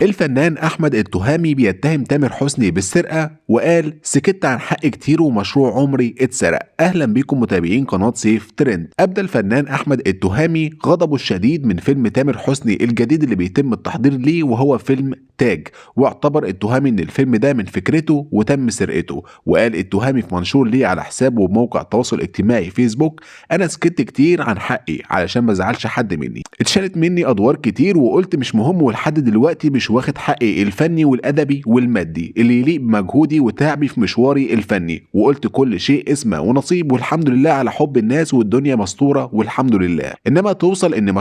الفنان أحمد التهامي بيتهم تامر حسني بالسرقة وقال سكت عن حق كتير ومشروع عمري اتسرق. أهلا بكم متابعين قناة سيف ترند. أبدى الفنان أحمد التهامي غضبه الشديد من فيلم تامر حسني الجديد اللي بيتم التحضير ليه وهو فيلم تاج، واعتبر التهامي ان الفيلم ده من فكرته وتم سرقته. وقال التهامي في منشور ليه على حسابه بموقع التواصل الاجتماعي فيسبوك: انا سكت كتير عن حقي علشان ما ازعلش حد مني، اتشالت مني ادوار كتير وقلت مش مهم، ولحد دلوقتي مش واخد حقي الفني والادبي والمادي اللي يليق بمجهودي وتعبي في مشواري الفني، وقلت كل شيء اسمه ونصيب، والحمد لله على حب الناس والدنيا مستوره والحمد لله. انما توصل ان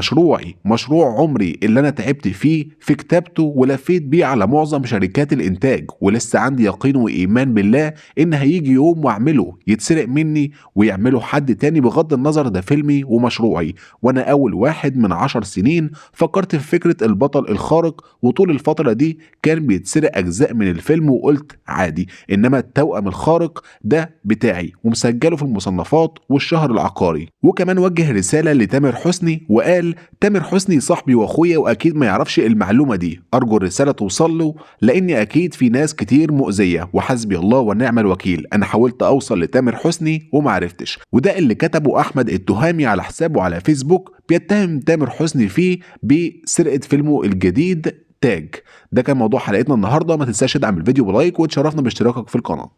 مشروع عمري اللي انا تعبت فيه في كتابته ولفيت بيه على معظم شركات الانتاج، ولسه عندي يقين وايمان بالله ان هيجي يوم واعمله يتسرق مني ويعمله حد تاني، بغض النظر ده فيلمي ومشروعي، وانا اول واحد من 10 سنين فكرت في فكرة البطل الخارق، وطول الفترة دي كان بيتسرق اجزاء من الفيلم وقلت عادي، انما التوأم الخارق ده بتاعي ومسجله في المصنفات والشهر العقاري. وكمان وجه رسالة لتامر حسني وقال: تامر حسني صاحبي واخويا واكيد ما يعرفش المعلومة دي، ارجو الرسالة توصل له لاني اكيد في ناس كتير مؤذية، وحسبي الله ونعم الوكيل. انا حاولت اوصل لتامر حسني ومعرفتش. وده اللي كتبه احمد التهامي على حسابه على فيسبوك، بيتهم تامر حسني فيه بسرقة فيلمه الجديد تاج. ده كان موضوع حلقتنا النهارده، ما تنساش تدعم الفيديو بلايك وتشرفنا باشتراكك في القناة.